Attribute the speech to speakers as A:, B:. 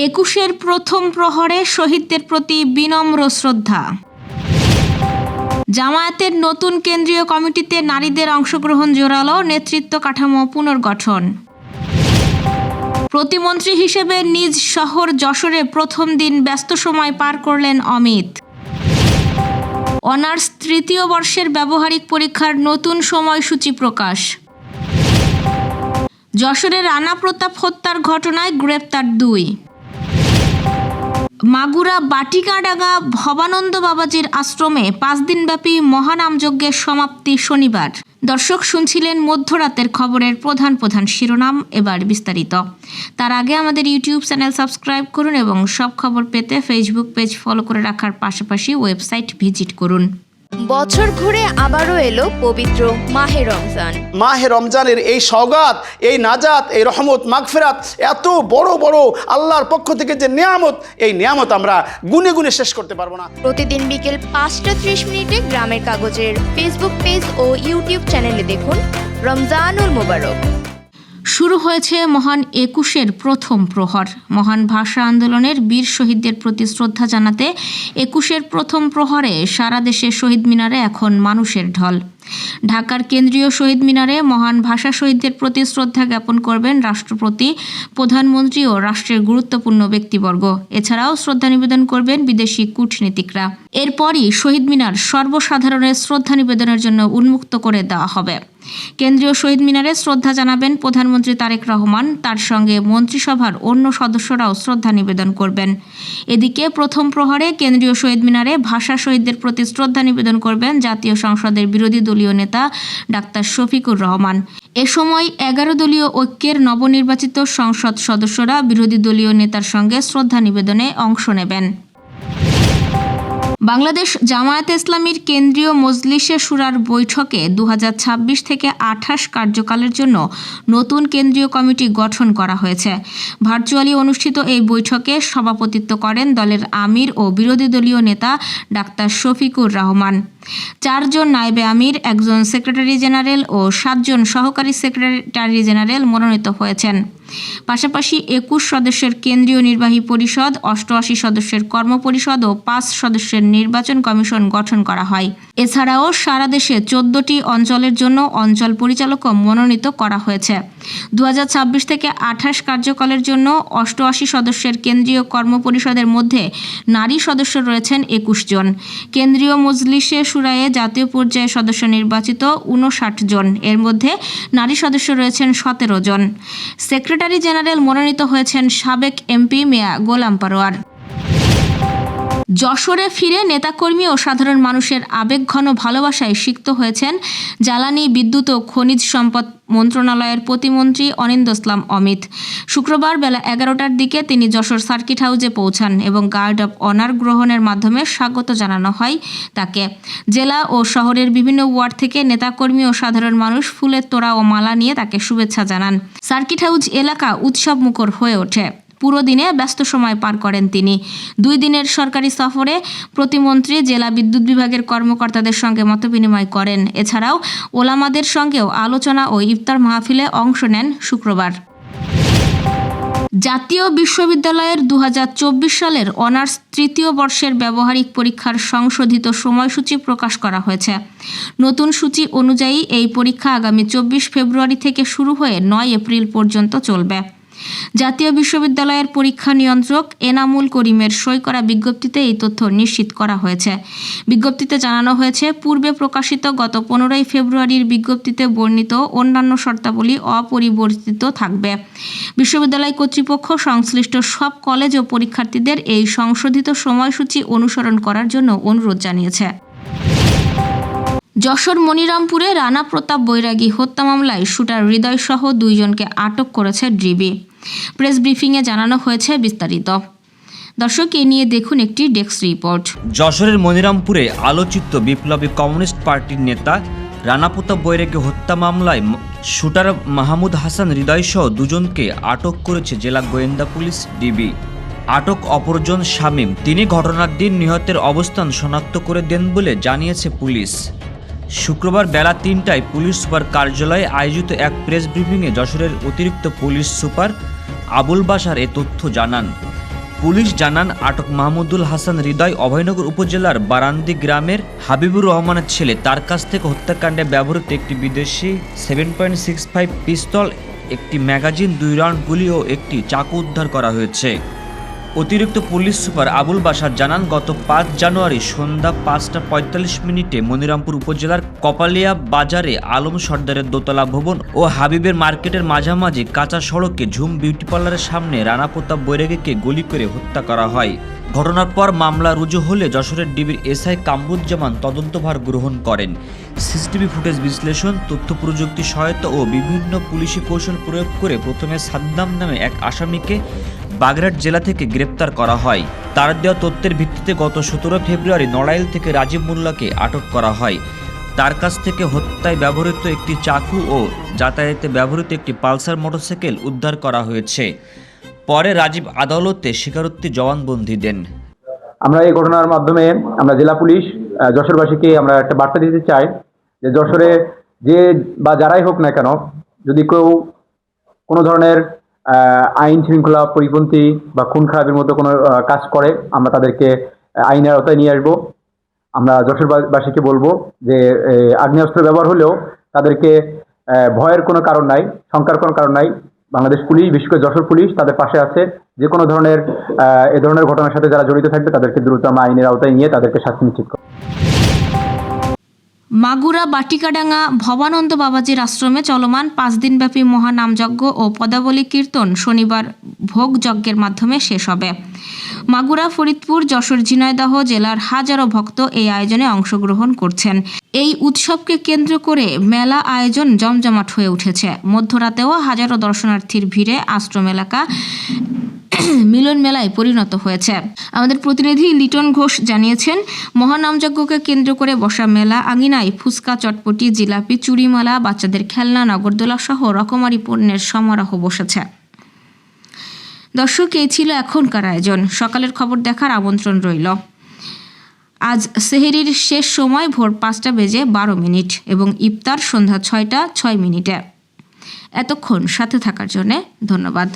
A: একুশের প্রথম প্রহরে শহীদদের প্রতি বিনম্র শ্রদ্ধা। জামায়াতের নতুন কেন্দ্রীয় কমিটিতে নারীদের অংশগ্রহণ জোরালো, নেতৃত্ব কাঠামো পুনর্গঠন। প্রতিমন্ত্রী হিসেবে নিজ শহর যশোরে প্রথম দিন ব্যস্ত সময় পার করলেন অমিত। অনার্স তৃতীয় বর্ষের ব্যবহারিক পরীক্ষার নতুন সময়সূচি প্রকাশ। যশোরে রানা প্রতাপ হত্যার ঘটনায় গ্রেপ্তার 2। মাগুরা বাটিকাডাঙ্গা ভবানন্দ বাবাজির আশ্রমে 5 দিনব্যাপী মহানামযজ্ঞের সমাপ্তি শনিবার। দর্শক, শুনছিলেন মধ্যরাতের খবরের প্রধান শিরোনাম, এবার বিস্তারিত। তার আগে আমাদের ইউটিউব চ্যানেল সাবস্ক্রাইব করুন এবং সব খবর পেতে ফেসবুক পেজ ফলো করে রাখার পাশাপাশি ওয়েবসাইট ভিজিট করুন।
B: বছর ঘুরে আবারও এলো পবিত্র মাহে রমজান।
C: মাহে রমজানের এই সওগাত, এই নাজাত, এই রহমত, মাগফিরাত, এত বড় বড় আল্লাহর পক্ষ থেকে যে নিয়ামত, এই নিয়ামত আমরা গুনে গুনে শেষ করতে পারবো না।
B: প্রতিদিন বিকেল 5:30 গ্রামের কাগজের ফেসবুক পেজ ও ইউটিউব চ্যানেলে দেখুন রমজানুল মোবারক।
A: শুরু হয়েছে মহান একুশের প্রথম প্রহর। মহান ভাষা আন্দোলনের বীর শহীদদের প্রতি শ্রদ্ধা জানাতে একুশের প্রথম প্রহরে সারা দেশে শহীদ মিনারে এখন মানুষের ঢল। ঢাকার কেন্দ্রীয় শহীদ মিনারে মহান ভাষা শহীদদের প্রতি শ্রদ্ধা জ্ঞাপন করবেন রাষ্ট্রপতি, প্রধানমন্ত্রী ও রাষ্ট্রের গুরুত্বপূর্ণ ব্যক্তিবর্গ। এছাড়াও শ্রদ্ধা নিবেদন করবেন বিদেশি কূটনীতিকরা। এরপরই শহীদ মিনার সর্বসাধারণের শ্রদ্ধা নিবেদনের জন্য উন্মুক্ত করে দেওয়া হবে। কেন্দ্রীয় শহীদ মিনারে শ্রদ্ধা জানাবেন প্রধানমন্ত্রী তারেক রহমান, তার সঙ্গে মন্ত্রিসভার অন্য সদস্যরাও শ্রদ্ধা নিবেদন করবেন। এদিকে প্রথম প্রহরে কেন্দ্রীয় শহীদ মিনারে ভাষা শহীদদের প্রতি শ্রদ্ধা নিবেদন করবেন জাতীয় সংসদের বিরোধী দলীয় নেতা ডাক্তার শফিকুর রহমান। এ সময় 11 দলীয় ঐক্যের নবনির্বাচিত সংসদ সদস্যরা বিরোধী দলীয় নেতার সঙ্গে শ্রদ্ধা নিবেদনে অংশ নেবেন। বাংলাদেশ জামায়াতে ইসলামীর কেন্দ্রীয় মজলিসে শুরার বৈঠকে 2026 থেকে 28 কার্যকালের জন্য নতুন কেন্দ্রীয় কমিটি গঠন করা হয়েছে। ভার্চুয়ালি অনুষ্ঠিত এই বৈঠকে সভাপতিত্ব করেন দলের আমির ও বিরোধী দলীয় নেতা ডাক্তার শফিকুর রহমান। 4 জন নায়েবে আমির, 1 জন সেক্রেটারি জেনারেল ও 7 জন সহকারী সেক্রেটারি জেনারেল মনোনীত হয়েছেন। পাশাপাশি 21 সদস্যের কেন্দ্রীয় নির্বাহী পরিষদ, 88 সদস্যের কর্মপরিষদ ও 5 সদস্যের নির্বাচন কমিশন গঠন করা হয়। এছাড়াও সারা দেশে 14টি অঞ্চলের জন্য অঞ্চল পরিচালকও মনোনীত করা হয়েছে। 2026 থেকে 28 কার্যকালের জন্য 88 সদস্যের কেন্দ্রীয় কর্মপরিষদের মধ্যে নারী সদস্য রয়েছেন 21 জন। কেন্দ্রীয় মজলিসে শুরায়ে জাতীয় পর্যায়ে সদস্য নির্বাচিত 59 জন, এর মধ্যে নারী সদস্য রয়েছেন 17 জন। সেক্রেটারি জেনারেল মনোনীত হয়েছেন সাবেক এমপি মিয়া গোলাম পরোয়ার। যশোরে ফিরে নেতাকর্মী ও সাধারণ মানুষের আবেগঘন ভালোবাসায় সিক্ত হয়েছেন জ্বালানি, বিদ্যুৎ ও খনিজ সম্পদ মন্ত্রণালয়ের প্রতিমন্ত্রী অনিন্দ্য ইসলাম অমিত। শুক্রবার বেলা 11টার দিকে তিনি যশোর সার্কিট হাউসে পৌঁছান এবং গার্ড অব অনার গ্রহণের মাধ্যমে স্বাগত জানানো হয় তাকে। জেলা ও শহরের বিভিন্ন ওয়ার্ড থেকে নেতাকর্মী ও সাধারণ মানুষ ফুলের তোড়া ও মালা নিয়ে তাকে শুভেচ্ছা জানান। সার্কিট হাউস এলাকা উৎসব মুখর হয়ে ওঠে। পুরো দিনে ব্যস্ত সময় পার করেন তিনি। 2 দিনের সরকারি সফরে প্রতিমন্ত্রী জেলা বিদ্যুৎ বিভাগের কর্মকর্তাদের সঙ্গে মতবিনিময় করেন। এছাড়াও ওলামাদের সঙ্গেও আলোচনা ও ইফতার মাহফিলে অংশ নেন শুক্রবার। জাতীয় বিশ্ববিদ্যালয়ের 2024 সালের অনার্স তৃতীয় বর্ষের ব্যবহারিক পরীক্ষার সংশোধিত সময়সূচি প্রকাশ করা হয়েছে। নতুন সূচি অনুযায়ী এই পরীক্ষা আগামী 24 ফেব্রুয়ারি থেকে শুরু হয়ে 9 এপ্রিল পর্যন্ত চলবে। জাতীয় বিশ্ববিদ্যালয়ের পরীক্ষা নিয়ন্ত্রক এনামুল করিমের সই করা বিজ্ঞপ্তিতে এই তথ্য নিশ্চিত করা হয়েছে। বিজ্ঞপ্তিতে জানানো হয়েছে, পূর্বে প্রকাশিত গত 15 ফেব্রুয়ারির বিজ্ঞপ্তিতে বর্ণিত অন্যান্য শর্তাবলী অপরিবর্তিত থাকবে। বিশ্ববিদ্যালয় কর্তৃপক্ষ সংশ্লিষ্ট সব কলেজ ও পরীক্ষার্থীদের এই সংশোধিত সময়সূচি অনুসরণ করার জন্য অনুরোধ জানিয়েছে। যশোর মনিরামপুরে রানা প্রতাপ বৈরাগী হত্যা মামলায় শুটার হৃদয় সহ 2 জনকে আটক করেছে ডিবি। প্রেস ব্রিফিংয়ে জানানো হয়েছে বিস্তারিত। দর্শক, এ নিয়ে দেখুন একটি ডেস্ক রিপোর্ট।
D: যশোরের মনিরামপুরে আলোচিত বিপ্লবী কমিউনিস্ট পার্টির নেতা রানা প্রতাপ বৈরাগী হত্যা মামলায় শুটার মাহমুদ হাসান হৃদয় সহ 2 জনকে আটক করেছে জেলা গোয়েন্দা পুলিশ ডিবি। আটক অপরজন শামীম, তিনি ঘটনার দিন নিহতের অবস্থান শনাক্ত করে দেন বলে জানিয়েছে পুলিশ। শুক্রবার বেলা 3টায় পুলিশ সুপার কার্যালয়ে আয়োজিত এক প্রেস ব্রিফিংয়ে যশোরের অতিরিক্ত পুলিশ সুপার আবুল বাশার এ তথ্য জানান। পুলিশ জানান আটক মাহমুদুল হাসান হৃদয় অভয়নগর উপজেলার বারান্দি গ্রামের হাবিবুর রহমানের ছেলে। তার কাছ থেকে হত্যাকাণ্ডে ব্যবহৃত একটি বিদেশি 7.65 পিস্তল, একটি ম্যাগাজিন, 2 রাউন্ড গুলি ও একটি চাকু উদ্ধার করা হয়েছে। অতিরিক্ত পুলিশ সুপার আবুল বাশার জানান, গত 5 জানুয়ারি সন্ধ্যা 5:45 মনিরামপুর উপজেলার কপালিয়া বাজারে আলম সর্দারের দোতলা ভবন ও হাবিবের মার্কেটের মাঝামাঝি কাঁচা সড়কে ঝুম বিউটি পার্লারের সামনে রানা প্রতাপ বৈরাগীকে গুলি করে হত্যা করা হয়। ঘটনার পর মামলা রুজু হলে যশোরের ডিবির এসআই কামরুজ্জামান তদন্তভার গ্রহণ করেন। সিসিটিভি ফুটেজ বিশ্লেষণ, তথ্য প্রযুক্তি সহায়তা ও বিভিন্ন পুলিশি কৌশল প্রয়োগ করে প্রথমে সাদ্দাম নামে এক আসামিকে বাগেরহাট জেলা থেকে গ্রেপ্তার করা হয়। তার দেওয়া তথ্যের ভিত্তিতে গত 17 ফেব্রুয়ারি নড়াইল থেকে রাজীব মোল্লাকে আটক করা হয়। তার কাছ থেকে হত্যায় ব্যবহৃত একটি চাকু ও যাতায়াতে ব্যবহৃত একটি পালসার মোটরসাইকেল উদ্ধার করা হয়েছে। পরে রাজীব আদালতে স্বীকারোক্তি জবানবন্দি দেন।
E: আমরা এই ঘটনার মাধ্যমে আমরা জেলা পুলিশ যশোরবাসীকে আমরা একটা বার্তা দিতে চাই যে যশোরে যে বা যারাই হোক না কেন, যদি কেউ কোনো ধরনের আইন শৃঙ্খলা পরিপন্থী বা খুন খারাপের মতো কোনো কাজ করে, আমরা তাদেরকে আইনের আওতায় নিয়ে আসবো। আমরা যশোরবাসীকে বলবো যে আগ্নেয়াস্ত্র ব্যবহার হলেও তাদেরকে ভয়ের কোনো কারণ নাই, শঙ্কার কোনো কারণ নাই। বাংলাদেশ পুলিশ, বিশেষ করে যশোর পুলিশ তাদের পাশে আছে। যে কোনো ধরনের এ ধরনের ঘটনার সাথে যারা জড়িত থাকবে তাদেরকে দ্রুত আমরা আইনের আওতায় নিয়ে তাদেরকে শাস্তি নিশ্চিত করব।
A: মাগুরা বাটিকাডাঙ্গা ভবানন্দ বাবাজির আশ্রমে চলমান 5 দিনব্যাপী মহানামযজ্ঞ ও পদাবলী কীর্তন শনিবার ভোগ যজ্ঞের মাধ্যমে শেষ হবে। মাগুরা, ফরিদপুর, যশোর, ঝিনাইদহ জেলার হাজারো ভক্ত এই আয়োজনে অংশগ্রহণ করছেন। এই উৎসবকে কেন্দ্র করে মেলা আয়োজন জমজমাট হয়ে উঠেছে। মধ্যরাতেও হাজারো দর্শনার্থীর ভিড়ে আশ্রম এলাকা মিলন মেলায় পরিণত হয়েছে। আমাদের প্রতিনিধি লিটন ঘোষ জানিয়েছেন, মহানামযজ্ঞকে কেন্দ্র করে বসা মেলা আঙিনায় ফুচকা, চটপটি, জিলাপি, চুরিমালা, বাচ্চাদের খেলনা, নগরদোলা সহ রকমারি পণ্যের সমারোহ বসেছে। দর্শক, এই ছিল এখনকার আয়োজন। সকালের খবর দেখার আমন্ত্রণ রইল। আজ সেহরির শেষ সময় ভোর 5:12 এবং ইফতার সন্ধ্যা 6:06। এতক্ষণ সাথে থাকার জন্য ধন্যবাদ।